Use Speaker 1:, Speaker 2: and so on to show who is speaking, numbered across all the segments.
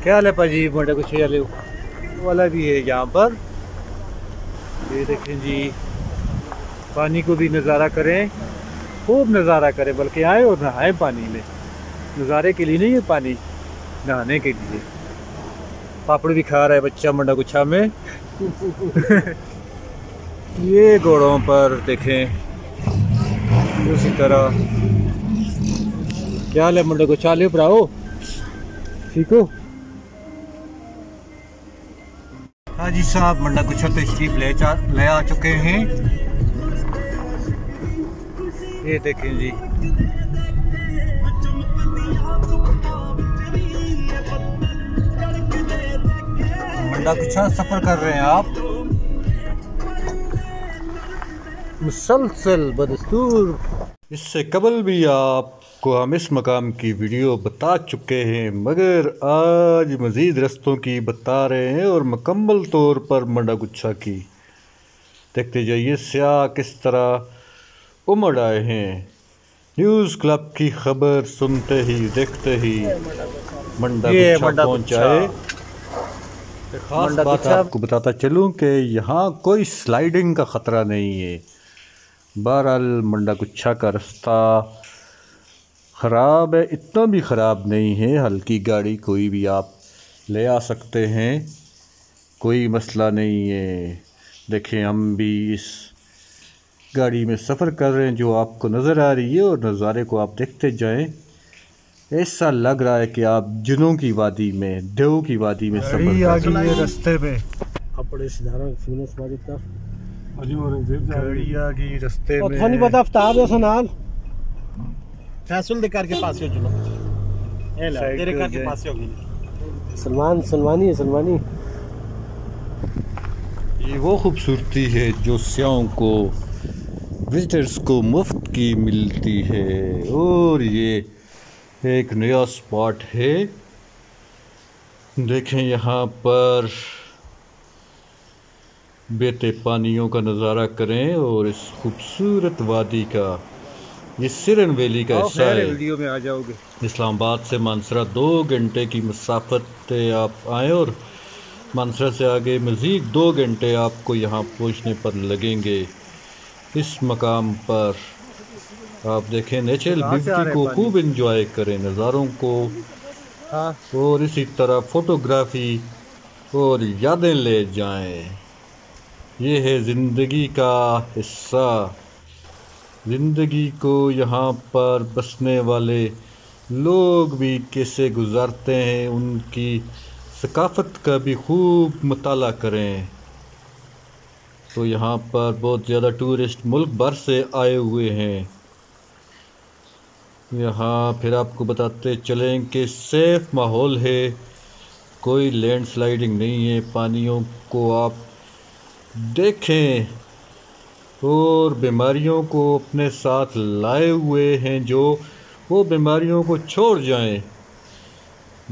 Speaker 1: क्या हाल है पाजी? मोटा कुछ वाला भी है यहाँ पर। ये देखें जी, पानी को भी नज़ारा करें, खूब नज़ारा करें, बल्कि आए और नहाएं पानी में। नज़ारे के लिए नहीं है पानी, नहाने के लिए। पापड़ भी खा रहा है बच्चा मंडा गुच्छा में। ये घोड़ों पर देखें उसी तरह। क्या हाल है मंडा गुच्छा? ले भराओ, सीखो। हाँ जी साहब, मंडा गुच्छा तशरीफ ले आ चुके हैं। ये देखें जी, मंडा गुच्छा सफर कर रहे हैं आप मुसलसल बदस्तूर। इससे कबल भी आपको हम इस मकाम की वीडियो बता चुके हैं, मगर आज मज़ीद रस्तों की बता रहे हैं और मुकम्मल तौर पर मंडा गुच्छा की। देखते जाइए स्याह किस तरह उमड़ आए हैं। न्यूज़ क्लब की खबर सुनते ही देखते ही मंडा गुच्छा पहुँचाए। खास बात आपको बताता चलूँ कि यहाँ कोई स्लाइडिंग का ख़तरा नहीं है। बहरहाल मंडा गुच्छा का रास्ता ख़राब है, इतना भी ख़राब नहीं है, हल्की गाड़ी कोई भी आप ले आ सकते हैं, कोई मसला नहीं है। देखें, हम भी इस गाड़ी में सफ़र कर रहे हैं जो आपको नज़र आ रही है, और नज़ारे को आप देखते जाएं। ऐसा लग रहा है कि आप जुनों की वादी में, देव की वादी में सफ़र कर रहे हैं। रास्ते में गाड़ी आ गई रास्ते में।
Speaker 2: नहीं पता आफ्ताब है सनाल फैसल दे करके पास हो चलो ए ला तेरे करके पास हो गई। सलमानी है सलमानी।
Speaker 1: ये वो खूबसूरती है जो सियाहों को, विजिटर्स को मुफ्त की मिलती है। और ये एक नया स्पॉट है। देखें, यहाँ पर बहते पानियों का नज़ारा करें और इस खूबसूरत वादी का, ये सिरन वैली का हिस्सा है। वीडियो में आ जाओगे। इस्लामाबाद से मानसरा 2 घंटे की मसाफत आप आएँ और मानसरा से आगे मज़ीद 2 घंटे आपको यहाँ पहुँचने पर लगेंगे। इस मकाम पर आप देखें, नेचुरल ब्यूटी को खूब इंजॉय करें, नज़ारों को, और इसी तरह फ़ोटोग्राफी और यादें ले जाएं। ये है ज़िंदगी का हिस्सा। ज़िंदगी को यहाँ पर बसने वाले लोग भी कैसे गुजारते हैं, उनकी सकाफ़त का भी खूब मुताला करें। तो यहाँ पर बहुत ज़्यादा टूरिस्ट मुल्क भर से आए हुए हैं। यहाँ फिर आपको बताते चलें कि सेफ़ माहौल है, कोई लैंडस्लाइडिंग नहीं है। पानियों को आप देखें और बीमारियों को अपने साथ लाए हुए हैं जो वो बीमारियों को छोड़ जाएं।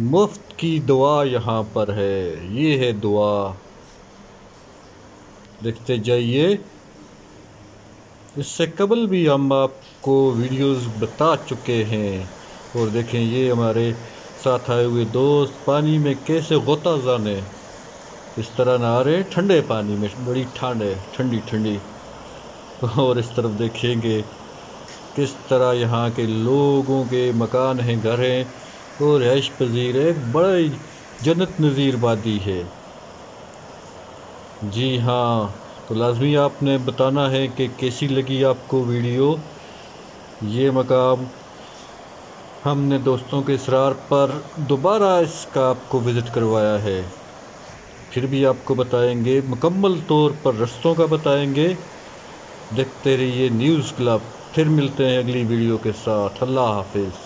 Speaker 1: मुफ्त की दुआ यहाँ पर है, ये है दुआ। देखते जाइए। इससे कबल भी हम आपको वीडियोस बता चुके हैं। और देखें, ये हमारे साथ आए हुए दोस्त पानी में कैसे गोता जाने इस तरह नहा रहे, ठंडे पानी में, बड़ी ठंड है, ठंडी ठंडी। और इस तरफ देखेंगे किस तरह यहाँ के लोगों के मकान हैं, घर हैं और ऐश पजीर है। बड़ी जन्नत नज़ीर वादी है। जी हाँ, तो लाजमी आपने बताना है कि कैसी लगी आपको वीडियो। ये मकाम हमने दोस्तों के इसरार पर दोबारा इसका आपको विज़िट करवाया है। फिर भी आपको बताएंगे, मुकम्मल तौर पर रस्तों का बताएंगे। देखते रहिए न्यूज़ क्लब। फिर मिलते हैं अगली वीडियो के साथ। अल्लाह हाफिज़।